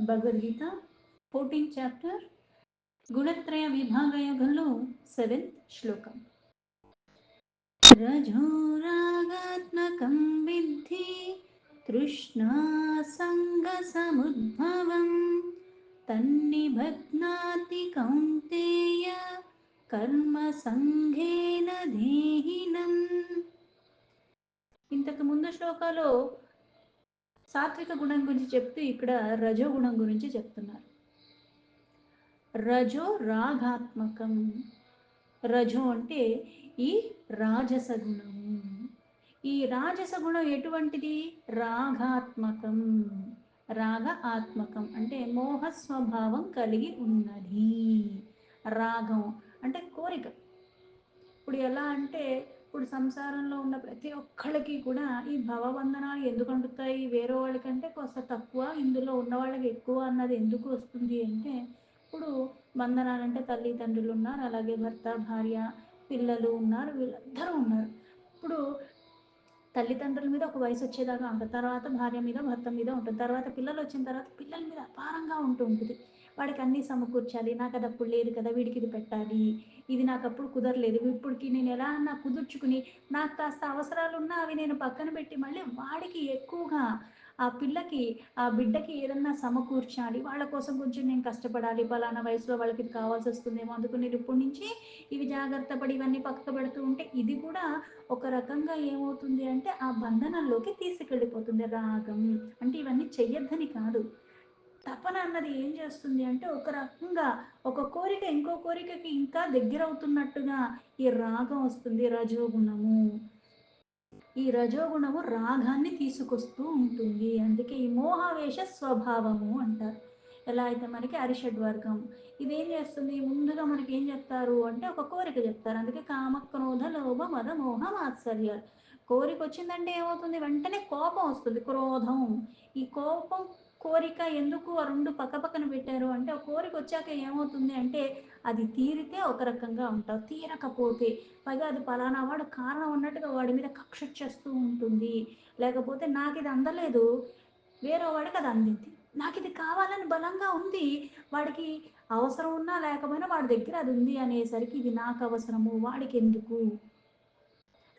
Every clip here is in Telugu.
భగవద్గీత 14th చాప్టర్ గుణత్రయ విభాగయోగంలో 7th శ్లోకం. రజోరాగాత్మకం విద్ధి తృష్ణా సంగసముద్భవం తన్నిబధ్నాతి కౌంతేయ కర్మ సంఘేన దేహినం. ఇంతకు ముందు శ్లోకాలో సాత్విక గుణం గురించి చెప్తూ ఇక్కడ రజో గుణం గురించి చెప్తున్నారు. రజో రాగాత్మకం. రజో అంటే ఈ రాజస గుణము. ఈ రాజస గుణం ఎటువంటిది? రాగాత్మకం. రాగ ఆత్మకం అంటే మోహ స్వభావం కలిగి ఉన్నది. రాగం అంటే కోరిక. ఇప్పుడు ఎలా అంటే ఇప్పుడు సంసారంలో ఉన్న ప్రతి ఒక్కళ్ళకి కూడా ఈ భవబంధనాలు ఎందుకు అంటుతాయి? వేరే వాళ్ళకంటే కొంత తక్కువ, ఇందులో ఉన్న వాళ్ళకి ఎక్కువ అన్నది ఎందుకు వస్తుంది అంటే, ఇప్పుడు బంధనాలంటే తల్లిదండ్రులు ఉన్నారు, అలాగే భర్త భార్య పిల్లలు ఉన్నారు, వీళ్ళందరూ ఉన్నారు. ఇప్పుడు తల్లిదండ్రుల మీద ఒక వయసు వచ్చేదాకా ఉంటుంది, తర్వాత భార్య మీద భర్త మీద ఉంటుంది, తర్వాత పిల్లలు వచ్చిన తర్వాత పిల్లల మీద అపారంగా ఉంటూ ఉంటుంది. వాడికి అన్నీ సమకూర్చాలి, నాకు అది అప్పుడు లేదు కదా, వీడికి ఇది పెట్టాలి, ఇది నాకు అప్పుడు కుదరలేదు, ఇప్పటికి నేను ఎలా అన్నా కుదుర్చుకుని నాకు కాస్త అవసరాలు ఉన్నా అవి నేను పక్కన పెట్టి మళ్ళీ వాడికి ఎక్కువగా ఆ పిల్లకి ఆ బిడ్డకి ఏదన్నా సమకూర్చాలి, వాళ్ళ కోసం కొంచెం నేను కష్టపడాలి, పలానా వయసులో వాళ్ళకి ఇది కావాల్సి వస్తుందేమో, అందుకు నేను ఇప్పటి నుంచి ఇవి జాగ్రత్త పడి ఇవన్నీ పక్కకు పెడుతూ ఉంటే ఇది కూడా ఒక రకంగా ఏమవుతుంది అంటే ఆ బంధనంలోకి తీసుకెళ్ళిపోతుంది. రాగం అంటే ఇవన్నీ చెయ్యొద్దని కాదు, తపన అన్నది ఏం చేస్తుంది అంటే ఒక రకంగా ఒక కోరిక ఇంకో కోరికకి ఇంకా దగ్గర అవుతున్నట్టుగా ఈ రాగం వస్తుంది. రజోగుణము, ఈ రజోగుణము రాగాన్ని తీసుకొస్తూ ఉంటుంది. అందుకే ఈ మోహావేశ స్వభావము అంటారు. ఎలా అయితే మనకి అరిషడ్వర్గం ఇదేం చేస్తుంది, ముందుగా మనకి ఏం చెప్తారు అంటే ఒక కోరిక చెప్తారు. అందుకే కామ క్రోధ లోభ మద మోహ మాత్సర్యాలు. కోరిక వచ్చిందంటే ఏమవుతుంది, వెంటనే కోపం వస్తుంది, క్రోధం. ఈ కోపం కోరిక ఎందుకు ఆ రెండు పక్క పక్కన పెట్టారు అంటే, కోరిక వచ్చాక ఏమవుతుంది అంటే అది తీరితే ఒక రకంగా ఉంటావు, తీరకపోతే పైగా అది పలానా వాడు కారణం అన్నట్టుగా వాడి మీద కక్ష చేస్తూ ఉంటుంది. లేకపోతే నాకు ఇది అందలేదు, వేరే వాడికి అది అందింది, నాకు ఇది కావాలని బలంగా ఉంది, వాడికి అవసరం ఉన్నా లేకపోయినా వాడి దగ్గర అది ఉంది అనేసరికి ఇది నాకు అవసరము, వాడికి ఎందుకు,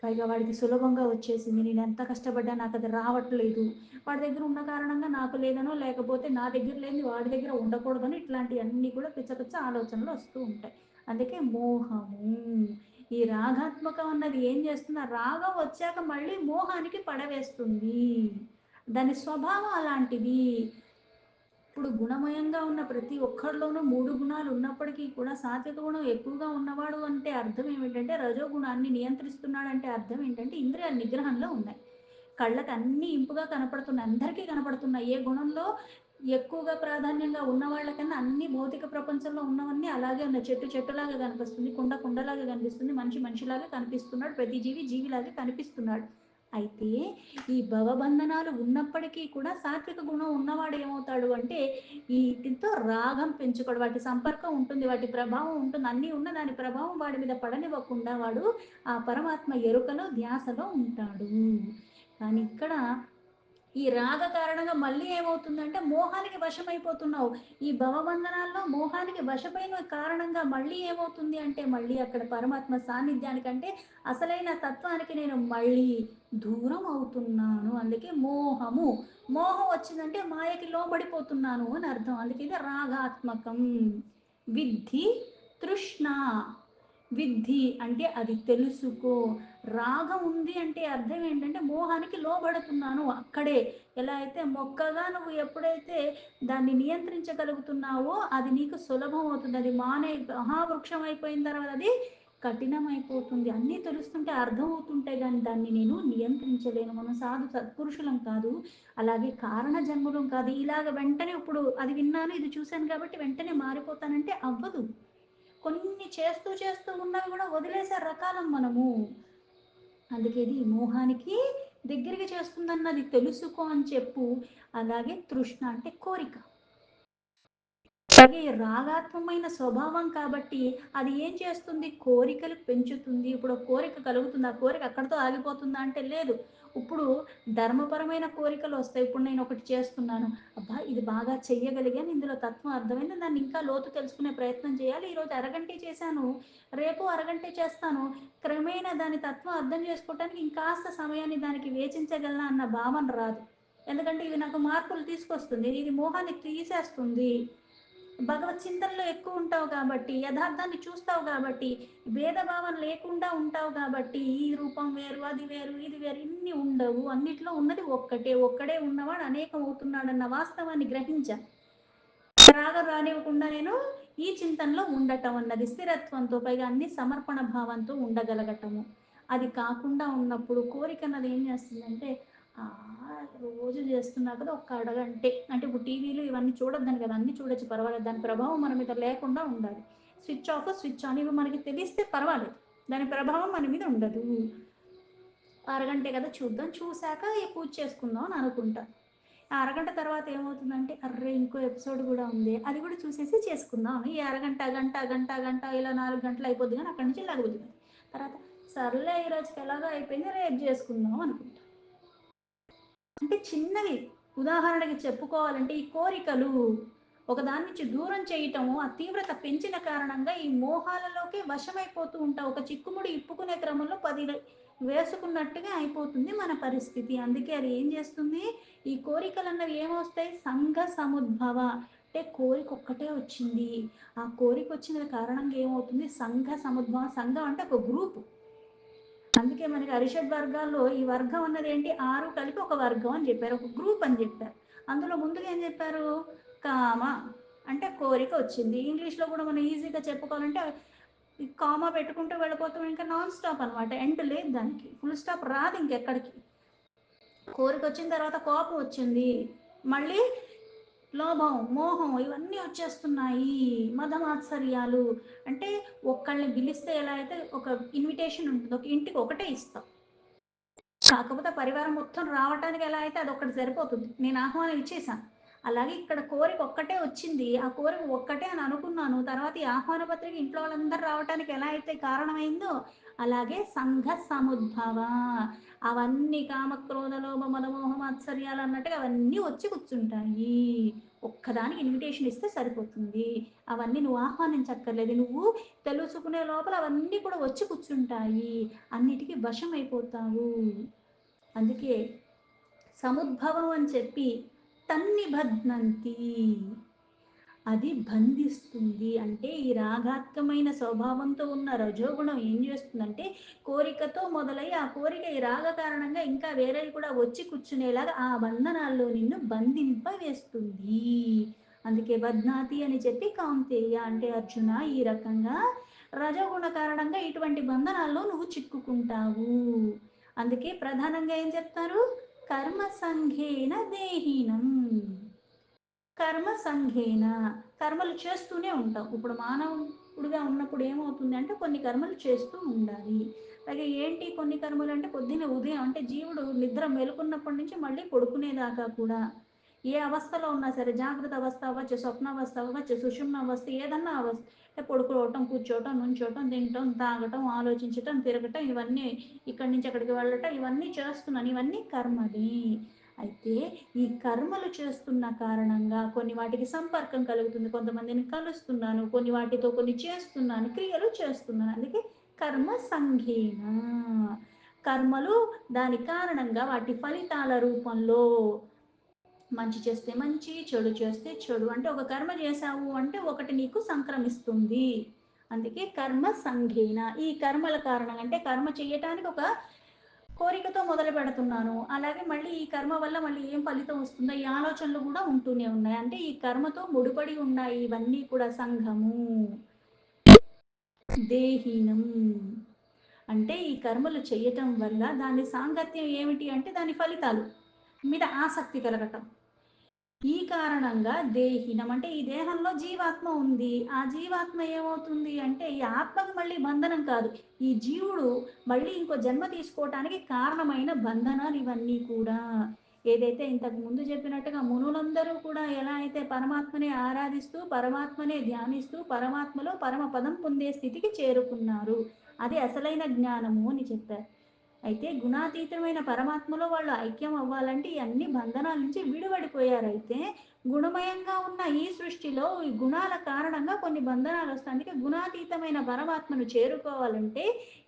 పైగా వాడికి సులభంగా వచ్చేసింది, నేను ఎంత కష్టపడ్డా నాకు అది రావట్లేదు, వాడి దగ్గర ఉన్న కారణంగా నాకు లేదనో లేకపోతే నా దగ్గర లేని వాడి దగ్గర ఉండకూడదని ఇట్లాంటివన్నీ కూడా పిచ్చ ఆలోచనలు వస్తూ ఉంటాయి. అందుకే మోహము, ఈ రాగాత్మకం అన్నది ఏం చేస్తుంది, ఆ రాగం వచ్చాక మళ్ళీ మోహానికి పడవేస్తుంది. దాని స్వభావం అలాంటిది. ఇప్పుడు గుణమయంగా ఉన్న ప్రతి ఒక్కరిలోనూ మూడు గుణాలు ఉన్నప్పటికీ కూడా సాత్విక గుణం ఎక్కువగా ఉన్నవాడు అంటే అర్థం ఏమిటంటే రజోగుణాన్ని నియంత్రిస్తున్నాడంటే అర్థం ఏంటంటే ఇంద్రియాల నిగ్రహంలో ఉన్నాయి. కళ్ళకి అన్ని ఇంపుగా కనపడుతున్నాయి, అందరికీ కనపడుతున్నాయి. ఏ గుణంలో ఎక్కువగా ప్రాధాన్యంగా ఉన్న వాళ్ళకన్నా అన్ని భౌతిక ప్రపంచంలో ఉన్నవన్నీ అలాగే ఉన్నాయి. చెట్టు చెట్టులాగా కనిపిస్తుంది, కుండ కుండలాగా కనిపిస్తుంది, మనిషి మనిషిలాగా కనిపిస్తున్నాడు, ప్రతి జీవి జీవిలాగా కనిపిస్తున్నాడు. అయితే ఈ భవబంధనాలు ఉన్నప్పటికీ కూడా సాత్విక గుణం ఉన్నవాడు ఏమవుతాడు అంటే వీటితో రాగం పెంచుకోడు, వాటి సంపర్కం ఉంటుంది, వాటి ప్రభావం ఉంటుంది, అన్నీ ఉన్న దాని ప్రభావం వాడి మీద పడనివ్వకుండా వాడు ఆ పరమాత్మ ఎరుకలో ధ్యాసలో ఉంటాడు. కానీ ఇక్కడ ఈ రాగ కారణంగా మళ్ళీ ఏమవుతుందంటే మోహానికి వశమైపోతున్నావు. ఈ భవబంధనాల్లో మోహానికి వశమైన కారణంగా మళ్ళీ ఏమవుతుంది అంటే మళ్ళీ అక్కడ పరమాత్మ సాన్నిధ్యానికంటే అసలైన తత్వానికి నేను మళ్ళీ దూరం అవుతున్నాను. అందుకే మోహము, మోహం వచ్చిందంటే మాయకి లోబడిపోతున్నాను అని అర్థం. అందుకే ఇది రాగాత్మకం. విద్ధి తృష్ణ, విద్ధి అంటే అది తెలుసుకో. రాగం ఉంది అంటే అర్థం ఏంటంటే మోహానికి లోబడుతున్నాను అక్కడే. ఎలా అయితే మొక్కగా నువ్వు ఎప్పుడైతే దాన్ని నియంత్రించగలుగుతున్నావో అది నీకు సులభం అవుతుంది. అది మహావృక్షం అయిపోయిన తర్వాత అది కఠినమైపోతుంది. అన్నీ తెలుస్తుంటే అర్థమవుతుంటే కానీ దాన్ని నేను నియంత్రించలేను. మనం సాధు సత్పురుషులం కాదు, అలాగే కారణ జన్మలం కాదు. ఇలాగ వెంటనే ఇప్పుడు అది విన్నాను ఇది చూశాను కాబట్టి వెంటనే మారిపోతానంటే అవ్వదు. కొన్ని చేస్తూ చేస్తూ ఉన్నవి కూడా వదిలేసే రకాలం మనము. అందుకే ఇది మోహానికి దగ్గరికి చేస్తుందన్నది తెలుసుకో అని చెప్పు. అలాగే తృష్ణ అంటే కోరిక, అలాగే రాగాత్మమైన స్వభావం కాబట్టి అది ఏం చేస్తుంది, కోరికలు పెంచుతుంది. ఇప్పుడు కోరిక కలుగుతుంది, ఆ కోరిక అక్కడితో ఆగిపోతుందా అంటే లేదు. ఇప్పుడు ధర్మపరమైన కోరికలు వస్తాయి. ఇప్పుడు నేను ఒకటి చేస్తున్నాను. అబ్బా! ఇది బాగా చెయ్యగలిగాను. ఇందులో తత్వం అర్థమైంది. దాన్ని ఇంకా లోతు తెలుసుకునే ప్రయత్నం చేయాలి. ఈరోజు అరగంటే చేశాను. రేపు అరగంటే చేస్తాను. క్రమేణా దాని తత్వం అర్థం చేసుకోవటానికి ఇంకాస్త సమయాన్ని దానికి వేచించగలనా అన్న భావన రాదు. ఎందుకంటే ఇది నాకు మార్పులు తీసుకొస్తుంది. ఇది మోహాన్ని తీసేస్తుంది. భగవత్ చింతనలో ఎక్కువ ఉంటావు కాబట్టి, యథార్థాన్ని చూస్తావు కాబట్టి, భేదభావం లేకుండా ఉంటావు కాబట్టి, ఈ రూపం వేరు, అది వేరు, ఇది వేరు, ఇన్ని ఉండవు. అన్నిట్లో ఉన్నది ఒక్కటే. ఒక్కడే ఉన్నవాడు అనేకం అవుతున్నాడన్న వాస్తవాన్ని గ్రహించా. రాగం రానివ్వకుండా నేను ఈ చింతనలో ఉండటం అన్నది స్థిరత్వంతో, పైగా అన్ని సమర్పణ భావంతో ఉండగలగటము. అది కాకుండా ఉన్నప్పుడు కోరిక అన్నది ఏం చేస్తుందంటే, ఆ రోజు చేస్తున్నా కదా ఒక్క అడగంటే, అంటే ఇప్పుడు టీవీలు ఇవన్నీ చూడొద్దని కదా, అన్ని చూడొచ్చు పర్వాలేదు, దాని ప్రభావం మన మీద లేకుండా ఉండాలి. స్విచ్ ఆఫ్ స్విచ్ ఆన్ ఇవి మనకి తెలిస్తే పర్వాలేదు, దాని ప్రభావం మన మీద ఉండదు. అరగంటే కదా చూద్దాం, చూశాక ఈ పూజ చేసుకుందాం అని అనుకుంటా. ఆ అరగంట తర్వాత ఏమవుతుందంటే, అర్రే ఇంకో ఎపిసోడ్ కూడా ఉంది, అది కూడా చూసేసి చేసుకుందాం అని ఈ అరగంట గంట గంట గంట ఇలా 4 గంటలు అయిపోద్ది, కానీ అక్కడి నుంచి లగుతుంది. తర్వాత సర్లే ఈ రోజుకి ఎలాగో అయిపోయింది, రేపు చేసుకుందాం అనుకుంటా. అంటే చిన్నవి ఉదాహరణకి చెప్పుకోవాలంటే, ఈ కోరికలు ఒకదాని నుంచి దూరం చేయటము ఆ తీవ్రత పెంచిన కారణంగా ఈ మోహాలలోకి వశమైపోతూ ఉంటాం. ఒక చిక్కుముడి ఇప్పుకునే క్రమంలో 10 వేసుకున్నట్టుగా అయిపోతుంది మన పరిస్థితి. అందుకే అది ఏం చేస్తుంది, ఈ కోరికలు అన్నవి ఏమొస్తాయి, సంఘ సముద్భవ. అంటే కోరిక ఒక్కటే వచ్చింది, ఆ కోరిక వచ్చిన కారణంగా ఏమవుతుంది, సంఘ సముద్భవ. సంఘం అంటే ఒక గ్రూప్. అందుకే మనకి అరిషడ్ వర్గాల్లో ఈ వర్గం అన్నది ఏంటి, 6 కలిపి ఒక వర్గం అని చెప్పారు, ఒక గ్రూప్ అని చెప్పారు. అందులో ముందుగా ఏం చెప్పారు, కామ అంటే కోరిక వచ్చింది. ఇంగ్లీష్లో కూడా మనం ఈజీగా చెప్పుకోవాలంటే కామా పెట్టుకుంటూ వెళ్ళిపోతాం, ఇంకా నాన్ స్టాప్ అనమాట, ఎండ్ లేదు దానికి, ఫుల్ స్టాప్ రాదు ఇంకెక్కడికి. కోరిక వచ్చిన తర్వాత కోపం వచ్చింది, మళ్ళీ లోభం, మోహం ఇవన్నీ వచ్చేస్తున్నాయి, మదమాత్సర్యాలు. అంటే ఒక్కళ్ళని పిలిస్తే ఎలా అయితే ఒక ఇన్విటేషన్ ఉంటుంది, ఒక ఇంటికి ఒకటే ఇస్తాం, కాకపోతే పరివారం మొత్తం రావటానికి ఎలా అయితే అది ఒక్కటి సరిపోతుంది, నేను ఆహ్వానం ఇచ్చేసాను. అలాగే ఇక్కడ కోరిక ఒక్కటే వచ్చింది, ఆ కోరిక ఒక్కటే అని అనుకున్నాను, తర్వాత ఈ ఆహ్వాన పత్రిక ఇంట్లో వాళ్ళందరూ రావటానికి ఎలా అయితే కారణమైందో, అలాగే సంఘ సముద్భవ. అవన్నీ కామక్రోధ లోభ మదమోహ మాత్సర్యాలు అన్నట్టుగా అవన్నీ వచ్చి కూర్చుంటాయి. ఒక్కదానికి ఇన్విటేషన్ ఇస్తే సరిపోతుంది, అవన్నీ నువ్వు ఆహ్వానించక్కర్లేదు, నువ్వు తెలుసుకునే లోపల అవన్నీ కూడా వచ్చి కూర్చుంటాయి, అన్నిటికీ వశం అయిపోతావు. అందుకే సముద్భవం అని చెప్పి తన్నిబధ్నంతి, అది బంధిస్తుంది. అంటే ఈ రాగాత్మకమైన స్వభావంతో ఉన్న రజోగుణం ఏం చేస్తుందంటే, కోరికతో మొదలై ఆ కోరిక ఈ రాగ కారణంగా ఇంకా వేరేవి కూడా వచ్చి కూర్చునేలాగా ఆ బంధనాల్లో నిన్ను బంధింపవేస్తుంది. అందుకే బధ్నాతి అని చెప్పి కౌంతేయ, అంటే అర్జున ఈ రకంగా రజోగుణ కారణంగా ఇటువంటి బంధనాల్లో నువ్వు చిక్కుకుంటావు. అందుకే ప్రధానంగా ఏం చెప్తారు, కర్మ సంఘేన దేహినం. కర్మ సంఘేన, కర్మలు చేస్తూనే ఉంటాం. ఇప్పుడు మానవుడిగా ఉన్నప్పుడు ఏమవుతుంది అంటే, కొన్ని కర్మలు చేస్తూ ఉండాలి. అలాగే ఏంటి కొన్ని కర్మలు అంటే, పొద్దున్న ఉదయం అంటే జీవుడు నిద్ర మేలుకున్నప్పటి నుంచి మళ్ళీ పడుకునేదాకా కూడా ఏ అవస్థలో ఉన్నా సరే, జాగ్రత్త అవస్థ అవ్వచ్చు, స్వప్నావస్థ అవ్వచ్చు, సుషుమ్న అవస్థ, ఏదన్నా అవస్థ, అంటే పడుకోవటం, కూర్చోవటం, నుంచోవటం, తినటం, తాగటం, ఆలోచించటం, తిరగటం, ఇవన్నీ ఇక్కడి నుంచి అక్కడికి వెళ్ళటం, ఇవన్నీ చేస్తున్నాను, ఇవన్నీ కర్మలే. అయితే ఈ కర్మలు చేస్తున్న కారణంగా కొన్ని వాటికి సంపర్కం కలుగుతుంది, కొంతమందిని కలుస్తున్నాను, కొన్ని వాటితో కొన్ని చేస్తున్నాను, క్రియలు చేస్తున్నాను. అందుకే కర్మ సంఘేన, కర్మలు దాని కారణంగా వాటి ఫలితాల రూపంలో మంచి చేస్తే మంచి, చెడు చేస్తే చెడు, అంటే ఒక కర్మ చేశావు అంటే ఒకటి నీకు సంక్రమిస్తుంది. అందుకే కర్మ సంఘేన, ఈ కర్మల కారణంగా, అంటే కర్మ చేయటానికి ఒక కోరికతో మొదలు పెడుతున్నాను, అలాగే మళ్ళీ ఈ కర్మ వల్ల మళ్ళీ ఏం ఫలితం వస్తుందో ఈ ఆలోచనలు కూడా ఉంటూనే ఉన్నాయి. అంటే ఈ కర్మతో ముడిపడి ఉన్నాయి ఇవన్నీ కూడా. సంఘము దేహీనం, అంటే ఈ కర్మలు చేయటం వల్ల దాని సాంగత్యం ఏమిటి అంటే, దాని ఫలితాలు మీద ఆసక్తి కలగటం. ఈ కారణంగా దేహినం, అంటే ఈ దేహంలో జీవాత్మ ఉంది, ఆ జీవాత్మ ఏమవుతుంది అంటే, ఈ ఆత్మకు మళ్ళీ బంధనం కాదు, ఈ జీవుడు మళ్ళీ ఇంకో జన్మ తీసుకోవటానికి కారణమైన బంధనాలు ఇవన్నీ కూడా. ఏదైతే ఇంతకు ముందు చెప్పినట్టుగా మునులందరూ కూడా ఎలా అయితే పరమాత్మనే ఆరాధిస్తూ, పరమాత్మనే ధ్యానిస్తూ, పరమాత్మలో పరమ పదం పొందే స్థితికి చేరుకున్నారు, అది అసలైన జ్ఞానము అని చెప్పారు. అయితే గుణాతీతమైన పరమాత్మలో వాళ్ళు ఐక్యం అవ్వాలంటే ఈ అన్ని బంధనాల నుంచి విడిపడిపోయారు. అయితే గుణమయంగా ఉన్న ఈ సృష్టిలో ఈ గుణాల కారణంగా కొన్ని బంధనాలు వస్తాయి. అందుకే గుణాతీతమైన పరమాత్మను చేరుకోవాలంటే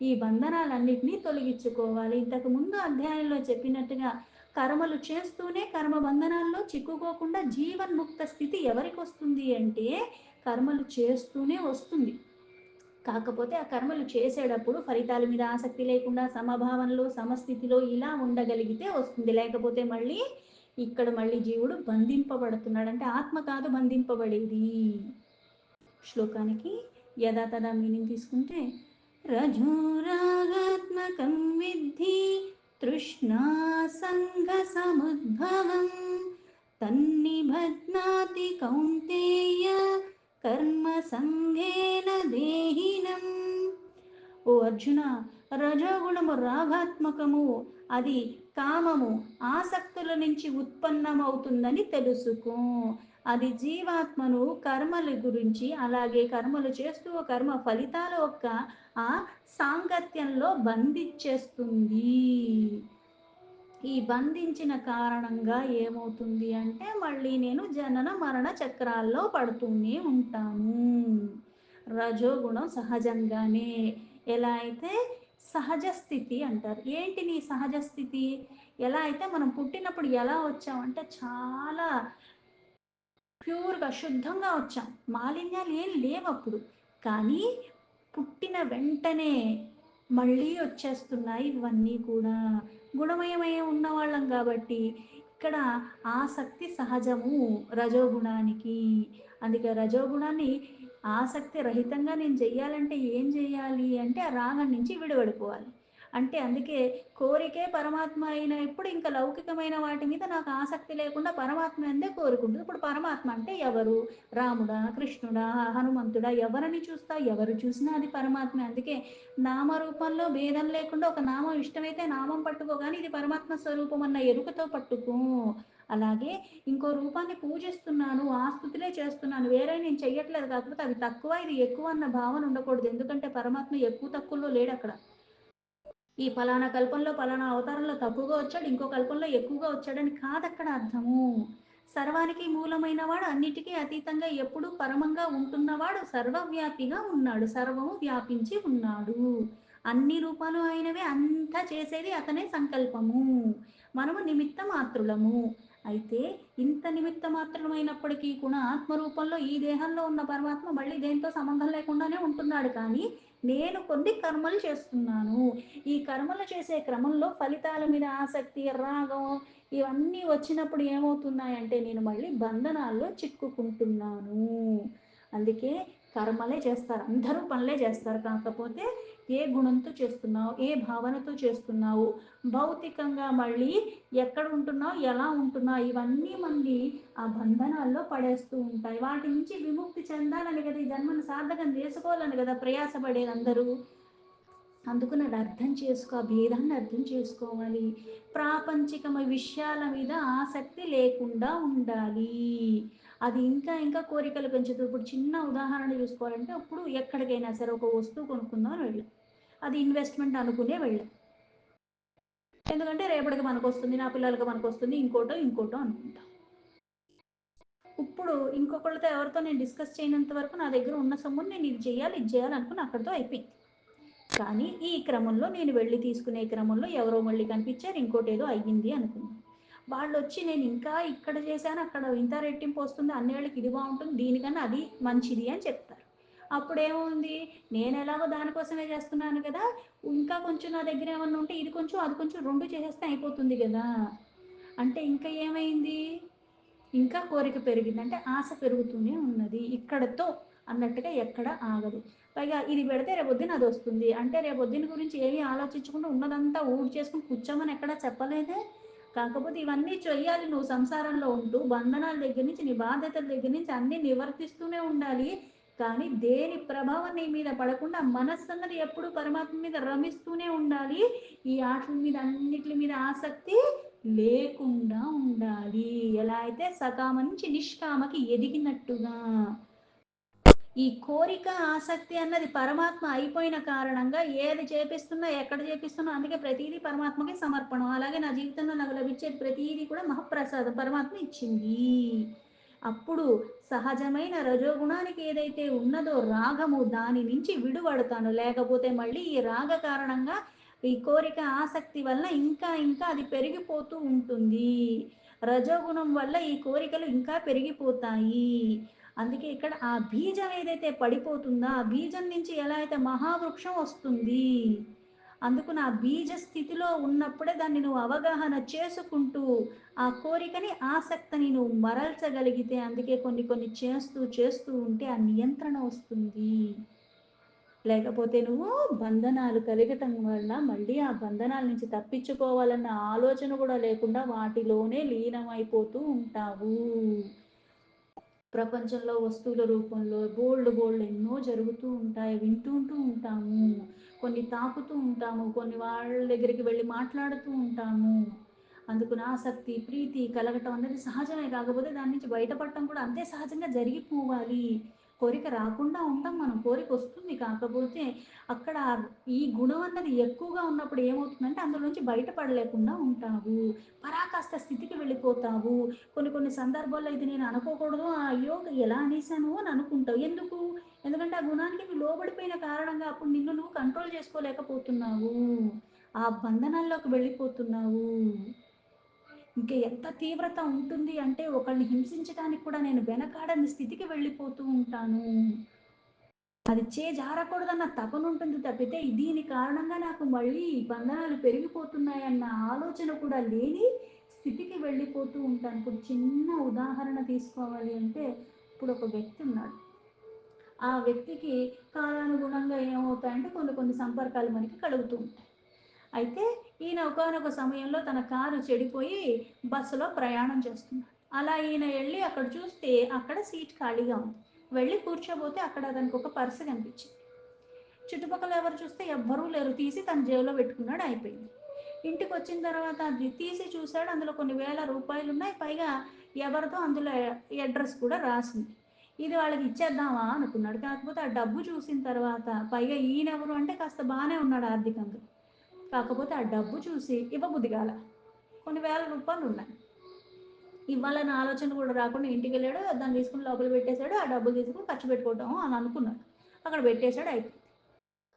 ఈ బంధనాలన్నిటినీ తొలగించుకోవాలి. ఇంతకు ముందు అధ్యాయంలో చెప్పినట్టుగా కర్మలు చేస్తూనే కర్మ బంధనాల్లో చిక్కుకోకుండా జీవన్ముక్త స్థితి ఎవరికి వస్తుంది అంటే కర్మలు చేస్తూనే వస్తుంది. కాకపోతే ఆ కర్మలు చేసేటప్పుడు ఫలితాల మీద ఆసక్తి లేకుండా సమభావంలో సమస్థితిలో ఇలా ఉండగలిగితే వస్తుంది. లేకపోతే మళ్ళీ ఇక్కడ మళ్ళీ జీవుడు బంధింపబడుతున్నాడు. అంటే ఆత్మ కాదు బంధింపబడేది. శ్లోకానికి యథాతథా మీనింగ్ తీసుకుంటే రజోరాగాత్మకం విద్ధి తృష్ణా సంఘ సముద్భవం తన్నిబధ్నాతి కౌంతేయ కర్మ సంఘేన దేహినం. ఓ అర్జున, రజోగుణము రాగాత్మకము, అది కామము ఆసక్తుల నుంచి ఉత్పన్నమవుతుందని తెలుసుకో. అది జీవాత్మను కర్మల గురించి, అలాగే కర్మలు చేస్తూ కర్మ ఫలితాల యొక్క ఆ సాంగత్యంలో బంధించేస్తుంది. ఈ బంధించిన కారణంగా ఏమవుతుంది అంటే మళ్ళీ నేను జనన మరణ చక్రాల్లో పడుతూనే ఉంటాను. రజోగుణం సహజంగానే ఎలా అయితే సహజ స్థితి అంటారు. ఏంటి నీ సహజ స్థితి? ఎలా అయితే మనం పుట్టినప్పుడు ఎలా వచ్చామంటే చాలా ప్యూర్గా శుద్ధంగా వచ్చాం, మాలిన్యాలు ఏం లేవు అప్పుడు. కానీ పుట్టిన వెంటనే మళ్ళీ వచ్చేస్తున్నాయి ఇవన్నీ కూడా. గుణమయమై ఉన్నవాళ్ళం కాబట్టి ఇక్కడ ఆసక్తి సహజము రజోగుణానికి. అందుకే రజోగుణాన్ని ఆసక్తి రహితంగా నేను చెయ్యాలంటే ఏం చేయాలి అంటే ఆ రాగం నుంచి విడిపడిపోవాలి. అంటే అందుకే కోరికే పరమాత్మ అయినప్పుడు ఇంకా లౌకికమైన వాటి మీద నాకు ఆసక్తి లేకుండా పరమాత్మ అందే కోరుకుంటుంది. ఇప్పుడు పరమాత్మ అంటే ఎవరు? రాముడా, కృష్ణుడా, హనుమంతుడా? ఎవరిని చూస్తా? ఎవరు చూసినా అది పరమాత్మ. అందుకే నామరూపంలో భేదం లేకుండా ఒక నామం ఇష్టమైతే నామం పట్టుకో, కానీ ఇది పరమాత్మ స్వరూపం అన్న ఎరుకతో పట్టుకో. అలాగే ఇంకో రూపాన్ని పూజిస్తున్నాను, ఆ స్థుతిలే చేస్తున్నాను, వేరే నేను చెయ్యట్లేదు, కాకపోతే అది తక్కువ ఇది ఎక్కువ అన్న భావన ఉండకూడదు. ఎందుకంటే పరమాత్మ ఎక్కువ తక్కువలో లేడు అక్కడ. ఈ ఫలానా కల్పంలో ఫలానా అవతారంలో తక్కువగా వచ్చాడు, ఇంకో కల్పంలో ఎక్కువగా వచ్చాడని కాదక్కడ అర్థము. సర్వానికి మూలమైన వాడు, అన్నిటికీ అతీతంగా ఎప్పుడు పరమంగా ఉంటున్నవాడు, సర్వవ్యాపిగా ఉన్నాడు, సర్వము వ్యాపించి ఉన్నాడు. అన్ని రూపాలు ఆయనవే, అంతా చేసేది అతనే సంకల్పము. మనము నిమిత్త మాత్రులము. అయితే ఇంత నిమిత్త మాత్రమైనప్పటికీ కూడా ఆత్మరూపంలో ఈ దేహంలో ఉన్న పరమాత్మ మళ్ళీ దేంతో సంబంధం లేకుండానే ఉంటున్నాడు. కానీ నేను కొన్ని కర్మలు చేస్తున్నాను. ఈ కర్మలు చేసే క్రమంలో ఫలితాల మీద ఆసక్తి, రాగం ఇవన్నీ వచ్చినప్పుడు ఏమవుతున్నాయంటే నేను మళ్ళీ బంధనాల్లో చిక్కుకుంటున్నాను. అందుకే కర్మలే చేస్తారు, అందరూ పనులే చేస్తారు. కాకపోతే ఏ గుణంతో చేస్తున్నావు, ఏ భావనతో చేస్తున్నావు, భౌతికంగా మళ్ళీ ఎక్కడ ఉంటున్నావు, ఎలా ఉంటున్నావు, ఇవన్నీ మళ్ళీ ఆ బంధనాల్లో పడేస్తూ ఉంటాయి. వాటి నుంచి విముక్తి చెందాలని కదా ఈ జన్మను సార్థకం చేసుకోవాలని కదా ప్రయాసపడేది అందరూ. అందుకు అది అర్థం చేసుకో, ఆ భేదాన్ని అర్థం చేసుకోవాలి. ప్రాపంచికమ విషయాల మీద ఆసక్తి లేకుండా ఉండాలి. అది ఇంకా ఇంకా కోరికలు పెంచుతుంది. ఇప్పుడు చిన్న ఉదాహరణ చూసుకోవాలంటే ఇప్పుడు ఎక్కడికైనా సరే ఒక వస్తువు కొనుక్కుందాం అని వెళ్ళాం, అది ఇన్వెస్ట్మెంట్ అనుకునే వెళ్ళాం. ఎందుకంటే రేపటికి మనకు వస్తుంది, నా పిల్లలకి మనకు వస్తుంది, ఇంకోటో ఇంకోటో అనుకుంటాం. ఇప్పుడు ఇంకొకళ్ళతో ఎవరితో నేను డిస్కస్ చేయనంత వరకు నా దగ్గర ఉన్న సొమ్ముని నేను ఇది చేయాలి ఇది చేయాలి అనుకుని అక్కడితో అయిపోయింది. కానీ ఈ క్రమంలో నేను వెళ్ళి తీసుకునే క్రమంలో ఎవరో మళ్ళీ కనిపించారు, ఇంకోటి ఏదో అయ్యింది అనుకున్నాను. వాళ్ళు వచ్చి నేను ఇంకా ఇక్కడ చేశాను, అక్కడ ఇంత రెట్టింపు వస్తుంది, అన్నేళ్ళకి ఇది బాగుంటుంది, దీనికన్నా అది మంచిది అని చెప్తారు. అప్పుడేముంది, నేను ఎలాగో దానికోసమే చేస్తున్నాను కదా, ఇంకా కొంచెం నా దగ్గర ఏమన్నా ఉంటే ఇది కొంచెం అది కొంచెం రెండు చేసేస్తే అయిపోతుంది కదా. అంటే ఇంకా ఏమైంది, ఇంకా కోరిక పెరిగింది, అంటే ఆశ పెరుగుతూనే ఉన్నది ఇక్కడతో అన్నట్టుగా ఎక్కడ ఆగదు. పైగా ఇది పెడితే రేపొద్దున అది వస్తుంది అంటే రేపొద్దున గురించి ఏమీ ఆలోచించకుండా ఉన్నదంతా ఊడ్ చేసుకుని కూర్చోమని ఎక్కడా చెప్పలేదే. కాకపోతే ఇవన్నీ చెయ్యాలి, నువ్వు సంసారంలో ఉంటూ బంధనాల దగ్గర నుంచి నీ బాధ్యతల దగ్గర నుంచి అన్నీ నివర్తిస్తూనే ఉండాలి. కానీ దేని ప్రభావం నీ మీద పడకుండా మనస్సు అన్నది ఎప్పుడు పరమాత్మ మీద రమిస్తూనే ఉండాలి. ఈ ఆటల మీద అన్నిటి మీద ఆసక్తి లేకుండా ఉండాలి. ఎలా అయితే సకామ నుంచి నిష్కామకి ఎదిగినట్టుగా. ఈ కోరిక, ఆసక్తి అన్నది పరమాత్మ అయిపోయిన కారణంగా ఏది చేపిస్తున్నా, ఎక్కడ చేపిస్తున్నా అందుకే ప్రతీదీ పరమాత్మకి సమర్పణం. అలాగే నా జీవితంలో నాకు లభించేది ప్రతీదీ కూడా మహాప్రసాదం పరమాత్మ ఇచ్చింది. అప్పుడు సహజమైన రజోగుణానికి ఏదైతే ఉన్నదో రాగము దాని నుంచి విడువడతాను. లేకపోతే మళ్ళీ ఈ రాగ కారణంగా ఈ కోరిక, ఆసక్తి వల్ల ఇంకా ఇంకా అది పెరిగిపోతూ ఉంటుంది. రజోగుణం వల్ల ఈ కోరికలు ఇంకా పెరిగిపోతాయి. అందుకే ఇక్కడ ఆ బీజం ఏదైతే పడిపోతుందో ఆ బీజం నుంచి ఎలా అయితే మహావృక్షం వస్తుంది. అందుకు నా బీజ స్థితిలో ఉన్నప్పుడే దాన్ని నువ్వు అవగాహన చేసుకుంటూ ఆ కోరికని, ఆసక్తిని నువ్వు మరల్చగలిగితే, అందుకే కొన్ని కొన్ని చేస్తూ చేస్తూ ఉంటే ఆ నియంత్రణ వస్తుంది. లేకపోతే నువ్వు బంధనాలు కలగటం వల్ల మళ్ళీ ఆ బంధనాల నుంచి తప్పించుకోవాలన్న ఆలోచన కూడా లేకుండా వాటిలోనే లీనమైపోతూ ఉంటావు. ప్రపంచంలో వస్తువుల రూపంలో బోల్డ్ బోల్డ్ ఎన్నో జరుగుతూ ఉంటాయి, వింటుంటూ ఉంటాము, కొన్ని తాకుతూ ఉంటాము, కొన్ని వాళ్ళ దగ్గరికి వెళ్ళి మాట్లాడుతూ ఉంటాము. అందుకు ఆసక్తి, ప్రీతి కలగటం అనేది సహజమే. కాకపోతే దాని నుంచి బయటపడటం కూడా అంతే సహజంగా జరిగిపోవాలి. కోరిక రాకుండా ఉంటాం మనం, కోరిక వస్తుంది. కాకపోతే అక్కడ ఈ గుణం అన్నది ఎక్కువగా ఉన్నప్పుడు ఏమవుతుందంటే అందులో నుంచి బయటపడలేకుండా ఉంటావు, పరాకాష్ట స్థితికి వెళ్ళిపోతావు. కొన్ని కొన్ని సందర్భాల్లో ఇది నేను అనుకోకూడదు, అయ్యో ఎలా అనేసాను అని అనుకుంటావు. ఎందుకు? ఎందుకంటే ఆ గుణానికి నువ్వు లోబడిపోయిన కారణంగా అప్పుడు నిన్ను నువ్వు కంట్రోల్ చేసుకోలేకపోతున్నావు, ఆ బంధనాల్లోకి వెళ్ళిపోతున్నావు. ఇంకా ఎంత తీవ్రత ఉంటుంది అంటే ఒకళ్ళని హింసించడానికి కూడా నేను వెనకాడని స్థితికి వెళ్ళిపోతూ ఉంటాను. అది జారకూడదన్న తపన ఉంటుంది తప్పితే దీని కారణంగా నాకు మళ్ళీ బంధనాలు పెరిగిపోతున్నాయన్న ఆలోచన కూడా లేని స్థితికి వెళ్ళిపోతూ ఉంటాను. ఇప్పుడు చిన్న ఉదాహరణ తీసుకోవాలి అంటే, ఇప్పుడు ఒక వ్యక్తి ఉన్నాడు. ఆ వ్యక్తికి కాలానుగుణంగా ఏమవుతాయంటే కొన్ని కొన్ని సంపర్కాలు మనకి కలుగుతూ ఉంటాయి. అయితే ఈయన ఒకానొక సమయంలో తన కారు చెడిపోయి బస్సులో ప్రయాణం చేస్తున్నాడు. అలా ఈయన వెళ్ళి అక్కడ చూస్తే అక్కడ సీట్ ఖాళీగా ఉంది. వెళ్ళి కూర్చోబోతే అక్కడ అతనికి ఒక పర్సు కనిపించింది. చుట్టుపక్కల ఎవరు చూస్తే ఎవ్వరూ లేరు. తీసి తన జేబులో పెట్టుకున్నాడు, అయిపోయింది. ఇంటికి వచ్చిన తర్వాత అది తీసి చూశాడు, అందులో కొన్ని వేల రూపాయలు ఉన్నాయి. పైగా ఎవరితో అందులో అడ్రస్ కూడా రాసింది. ఇది వాళ్ళకి ఇచ్చేద్దామా అనుకున్నాడు. కాకపోతే ఆ డబ్బు చూసిన తర్వాత, పైగా ఈయనెవరు అంటే కాస్త బాగానే ఉన్నాడు ఆర్థికంగా. కాకపోతే ఆ డబ్బు చూసి ఇవ్వబుద్ధి కాల. కొన్ని వేల రూపాయలు ఉన్నాయి. ఇవ్వాలన్న ఆలోచన కూడా రాకుండా ఇంటికి వెళ్ళాడు, దాన్ని తీసుకుని లోపల పెట్టేశాడు. ఆ డబ్బులు తీసుకుని ఖర్చు పెట్టుకోవటం అని అనుకున్నాడు. అక్కడ పెట్టేశాడు, అయిపోయింది.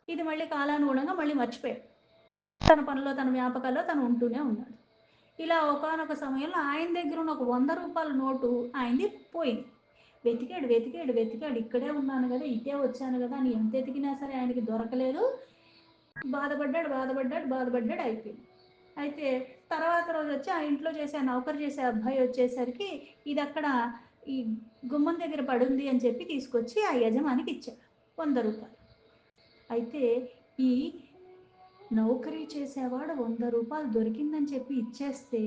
ఇది మళ్ళీ కాలానుగుణంగా మళ్ళీ మర్చిపోయాడు. తన పనిలో తన వ్యాపకాల్లో తను ఉంటూనే ఉన్నాడు. ఇలా ఒకానొక సమయంలో ఆయన దగ్గర ఉన్న ఒక 100 రూపాయల నోటు ఆయనది పోయింది. వెతికాడు వెతికాడు వెతికాడు, ఇక్కడే ఉన్నాను కదా, ఇటే వచ్చాను కదా అని ఎంత ఎతికినా సరే ఆయనకి దొరకలేదు. బాధపడ్డాడు బాధపడ్డాడు బాధపడ్డాడు, అయిపోయింది. అయితే తర్వాత రోజు వచ్చి ఆ ఇంట్లో చేసే నౌకరు చేసే అబ్బాయి వచ్చేసరికి ఇది అక్కడ ఈ గుమ్మం దగ్గర పడుంది అని చెప్పి తీసుకొచ్చి ఆ యజమానికి ఇచ్చాడు 100 రూపాయలు. అయితే ఈ నౌకరీ చేసేవాడు 100 రూపాయలు దొరికిందని చెప్పి ఇచ్చేస్తే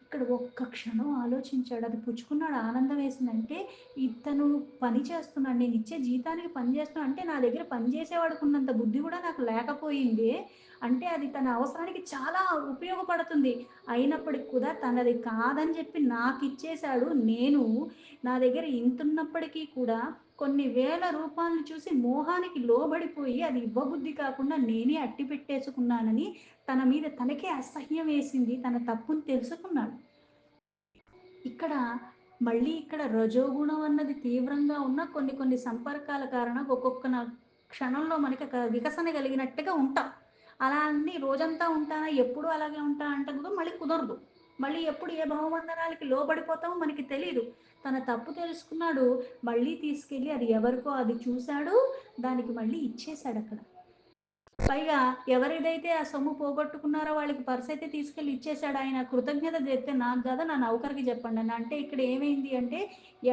ఇక్కడ ఒక్క క్షణం ఆలోచించాడు. అది పుచ్చుకున్నాడు, ఆనందం వేసిందంటే ఇతను పని చేస్తున్నాడు, నేను ఇచ్చే జీతానికి పని చేస్తున్నాడు అంటే నా దగ్గర పని చేసేవాడికి ఉన్నంత బుద్ధి కూడా నాకు లేకపోయింది. అంటే అది తన అవసరానికి చాలా ఉపయోగపడుతుంది. అయినప్పటికి కూడా తనది కాదని చెప్పి నాకు ఇచ్చేశాడు. నేను నా దగ్గర ఇంతున్నప్పటికీ కూడా కొన్ని వేల రూపాయలను చూసి మోహానికి లోబడిపోయి అది ఇవ్వబుద్ధి కాకుండా నేనే అట్టి పెట్టేసుకున్నానని తన మీద తనకే అసహ్యం వేసింది. తన తప్పుని తెలుసుకున్నాడు. ఇక్కడ మళ్ళీ ఇక్కడ రజోగుణం అన్నది తీవ్రంగా ఉన్న కొన్ని కొన్ని సంపర్కాల కారణంగా ఒక్కొక్క క్షణంలో మనకి వికసన కలిగినట్టుగా ఉంటాం. అలా అన్ని రోజంతా ఉంటానా, ఎప్పుడు అలాగే ఉంటా అంటే కూడా మళ్ళీ కుదరదు. మళ్ళీ ఎప్పుడు ఏ భావబంధనాలకి లోబడిపోతామో మనకి తెలియదు. తన తప్పు తెలుసుకున్నాడు, మళ్ళీ తీసుకెళ్ళి అది ఎవరికో అది చూశాడు, దానికి మళ్ళీ ఇచ్చేశాడు అక్కడ. పైగా ఎవరిదైతే ఆ సొమ్ము పోగొట్టుకున్నారో వాళ్ళకి పర్స్ అయితే తీసుకెళ్ళి ఇచ్చేశాడు. ఆయన కృతజ్ఞత చెప్తే నాకు కదా నా నౌకరికి చెప్పండి అని. అంటే ఇక్కడ ఏమైంది అంటే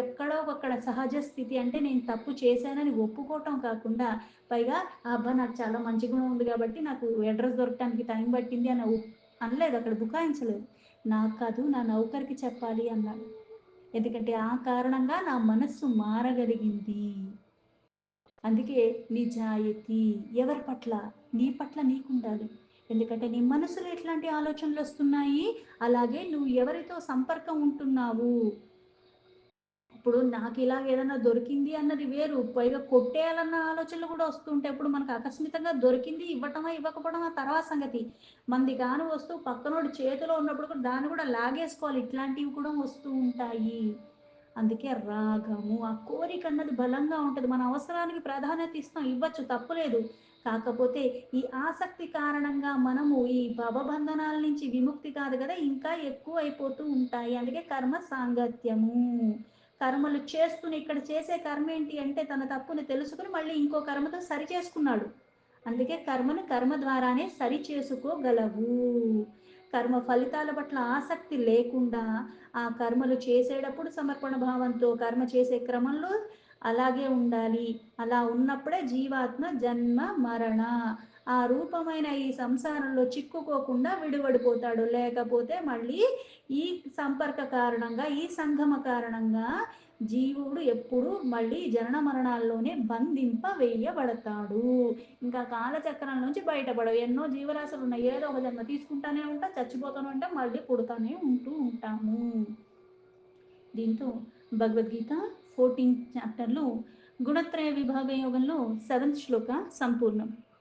ఎక్కడో అక్కడ సహజ స్థితి అంటే నేను తప్పు చేశానని ఒప్పుకోవటం కాకుండా, పైగా అబ్బా నాకు చాలా మంచి గుణం ఉంది కాబట్టి నాకు అడ్రస్ దొరకడానికి టైం పట్టింది అని అనలేదు, అక్కడ బుకాయించలేదు. నాకు కాదు నా నౌకరికి చెప్పాలి అన్నాడు. ఎందుకంటే ఆ కారణంగా నా మనస్సు మారగలిగింది. అందుకే నిజాయితీ ఎవరి పట్ల, నీ పట్ల నీకుండాలి. ఎందుకంటే నీ మనసులో ఎట్లాంటి ఆలోచనలు వస్తున్నాయి, అలాగే నువ్వు ఎవరితో సంపర్కం ఉంటున్నావు. ఇప్పుడు నాకిలా ఏదన్నా దొరికింది అన్నది వేరు. పైగా కొట్టేయాలన్న ఆలోచనలు గూడా వస్తుంటాయి. ఇప్పుడు మనకు ఆకస్మికంగా దొరికింది ఇవ్వటమా, ఇవ్వకపోవడమా తర్వాత సంగతి. మనది కాని వస్తువు పక్కనోడి చేతిలో ఉన్నప్పుడు కూడా దాన్ని కూడా లాగేసుకోవాలి. ఇట్లాంటివి కూడా వస్తూ ఉంటాయి. అందుకే రాగము. ఆ కోరికన్నది బలంగా ఉంటది. మన అవసరానికి ప్రాధాన్యత ఇస్తాం. ఇవ్వచ్చు తప్పులేదు. కాకపోతే ఈ ఆసక్తి కారణంగా మనము ఈ భవబంధనాల నుంచి విముక్తి కాదు గదా! ఇంకా ఎక్కువైపోతూ ఉంటాయి. అందుకే కర్మ సాంగత్యము. కర్మలు చేస్తూనే ఇక్కడ చేసే కర్మేంటి అంటే తన తప్పుని తెలుసుకొని మళ్ళీ ఇంకో కర్మతో సరిచేసుకున్నాడు. అందుకే కర్మను కర్మ ద్వారానే సరిచేసుకోగలవు. కర్మ ఫలితాల పట్ల ఆసక్తి లేకుండా ఆ కర్మలు చేసేటప్పుడు సమర్పణ భావంతో కర్మ చేసే క్రమంలో అలాగే ఉండాలి. అలా ఉన్నప్పుడే జీవాత్మ జన్మ, మరణ ఆ రూపమైన ఈ సంసారంలో చిక్కుకోకుండా విడువడిపోతాడు. లేకపోతే మళ్ళీ ఈ సంపర్క కారణంగా, ఈ సంగమ కారణంగా జీవుడు ఎప్పుడు మళ్ళీ జనన మరణాల్లోనే బంధింప వేయబడతాడు. ఇంకా కాలచక్రం నుంచి బయటపడవు. ఎన్నో జీవరాశులు ఉన్నాయి. ఏదో ఒక జన్మ తీసుకుంటానే ఉంటాం, చచ్చిపోతూనే ఉంటాం, మళ్ళీ పుడతానే ఉంటూ ఉంటాము. దీంతో భగవద్గీత 14th చాప్టర్లో గుణత్రయ విభాగ యోగంలో 7th శ్లోక సంపూర్ణం.